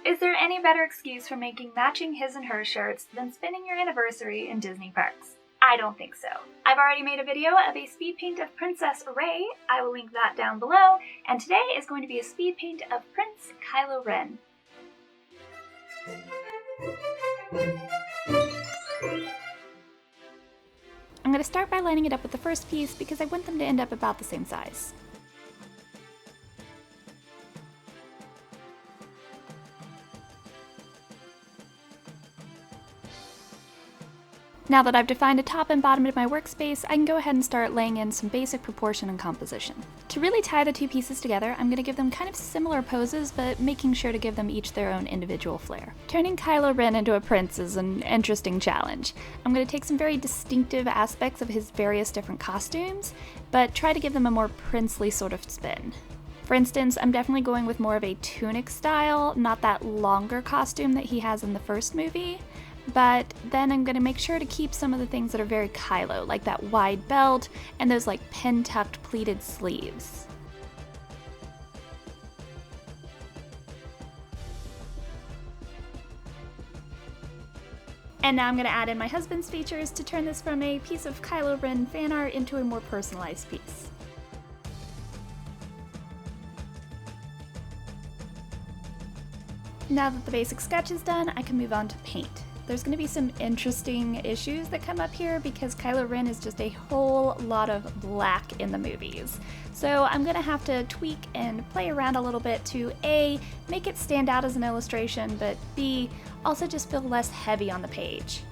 Is there any better excuse for making matching his and her shirts than spending your anniversary in Disney parks? I don't think so. I've already made a video of a speed paint of Princess Rey. I will link that down below. And today is going to be a speed paint of Prince Kylo Ren. I'm going to start by lining it up with the first piece because I want them to end up about the same size. Now that I've defined a top and bottom of my workspace, I can go ahead and start laying in some basic proportion and composition. To really tie the two pieces together, I'm going to give them kind of similar poses, but making sure to give them each their own individual flair. Turning Kylo Ren into a prince is an interesting challenge. I'm going to take some very distinctive aspects of his various different costumes, but try to give them a more princely sort of spin. For instance, I'm definitely going with more of a tunic style, not that longer costume that he has in the first movie. But then I'm going to make sure to keep some of the things that are very Kylo, like that wide belt and those like pin-tucked pleated sleeves. And now I'm going to add in my husband's features to turn this from a piece of Kylo Ren fan art into a more personalized piece. Now that the basic sketch is done, I can move on to paint. There's going to be some interesting issues that come up here because Kylo Ren is just a whole lot of black in the movies. So I'm going to have to tweak and play around a little bit to A, make it stand out as an illustration, but B, also just feel less heavy on the page.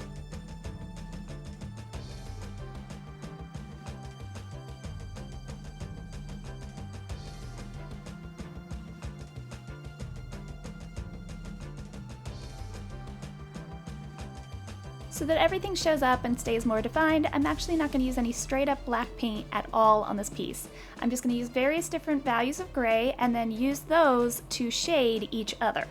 So that everything shows up and stays more defined, I'm actually not going to use any straight up black paint at all on this piece. I'm just going to use various different values of gray and then use those to shade each other.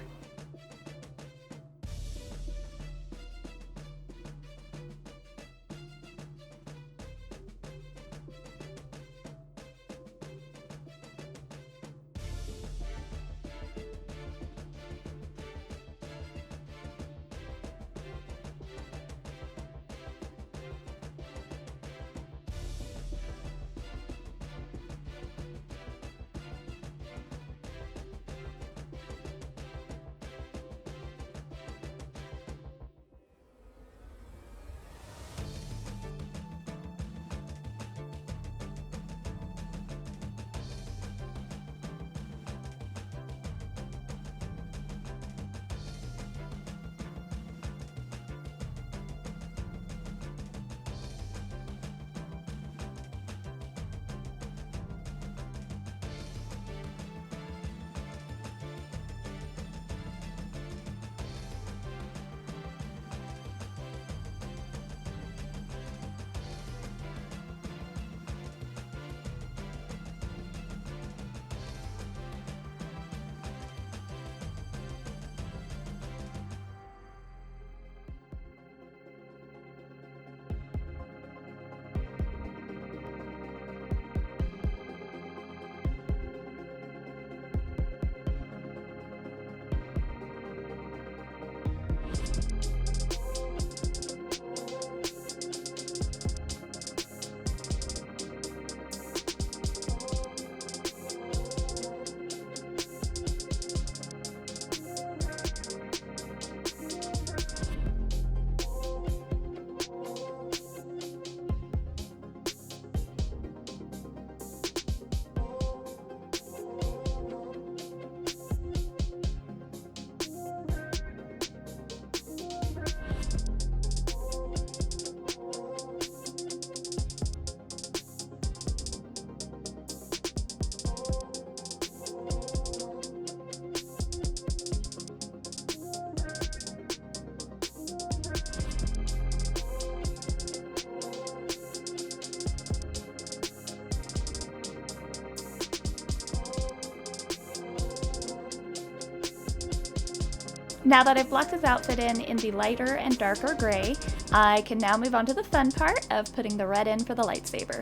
Now that I've blocked his outfit in the lighter and darker gray, I can now move on to the fun part of putting the red in for the lightsaber.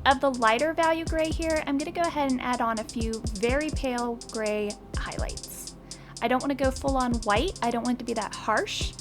Of the lighter value gray here, I'm going to go ahead and add on a few very pale gray highlights. I don't want to go full on white, I don't want it to be that harsh,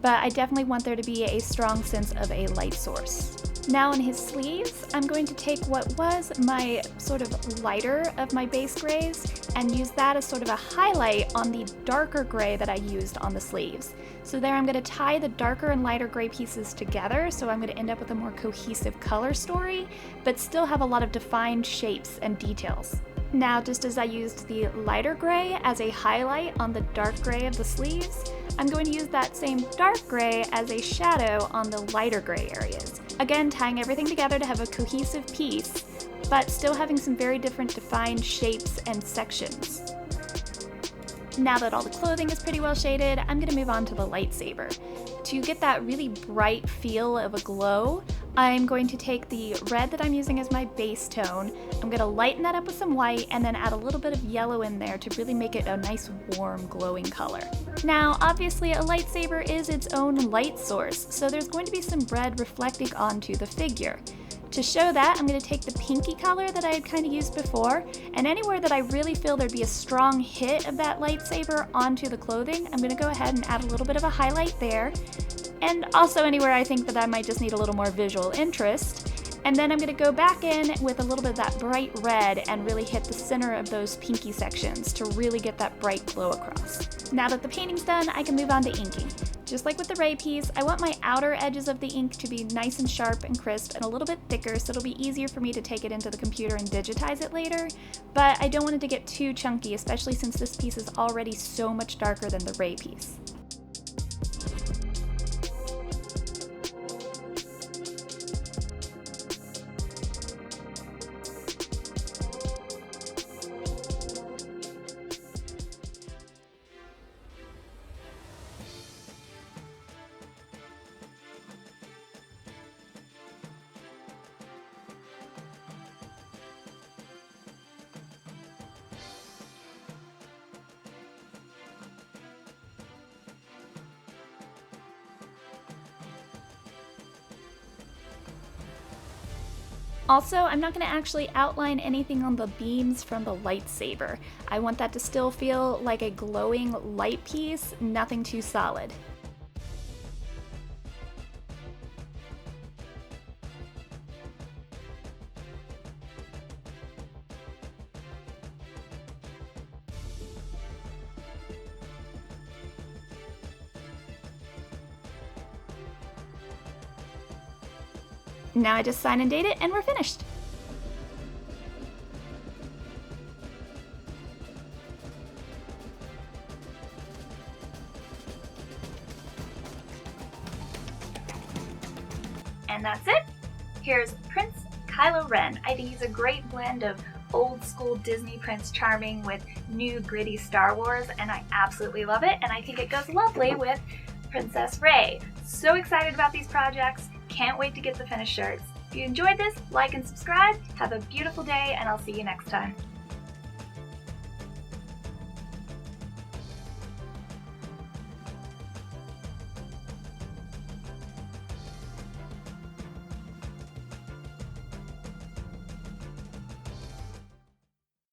but I definitely want there to be a strong sense of a light source. Now in his sleeves, I'm going to take what was my sort of lighter of my base grays and use that as sort of a highlight on the darker gray that I used on the sleeves. So there I'm going to tie the darker and lighter gray pieces together, so I'm going to end up with a more cohesive color story, but still have a lot of defined shapes and details. Now, just as I used the lighter gray as a highlight on the dark gray of the sleeves, I'm going to use that same dark gray as a shadow on the lighter gray areas. Again, tying everything together to have a cohesive piece, but still having some very different defined shapes and sections. Now that all the clothing is pretty well shaded, I'm going to move on to the lightsaber. To get that really bright feel of a glow, I'm going to take the red that I'm using as my base tone, I'm going to lighten that up with some white, and then add a little bit of yellow in there to really make it a nice warm glowing color. Now obviously a lightsaber is its own light source, so there's going to be some red reflecting onto the figure. To show that, I'm going to take the pinky color that I had kind of used before, and anywhere that I really feel there'd be a strong hit of that lightsaber onto the clothing, I'm going to go ahead and add a little bit of a highlight there. And also anywhere I think that I might just need a little more visual interest. And then I'm going to go back in with a little bit of that bright red and really hit the center of those pinky sections to really get that bright glow across. Now that the painting's done, I can move on to inking. Just like with the ray piece, I want my outer edges of the ink to be nice and sharp and crisp and a little bit thicker, so it'll be easier for me to take it into the computer and digitize it later, but I don't want it to get too chunky, especially since this piece is already so much darker than the ray piece. Also, I'm not going to actually outline anything on the beams from the lightsaber. I want that to still feel like a glowing light piece, nothing too solid. Now I just sign and date it and we're finished. And that's it. Here's Prince Kylo Ren. I think he's a great blend of old school Disney Prince Charming with new gritty Star Wars, and I absolutely love it, and I think it goes lovely with Princess Rey. So excited about these projects. Can't wait to get the finished shirts. If you enjoyed this, like and subscribe. Have a beautiful day, and I'll see you next time.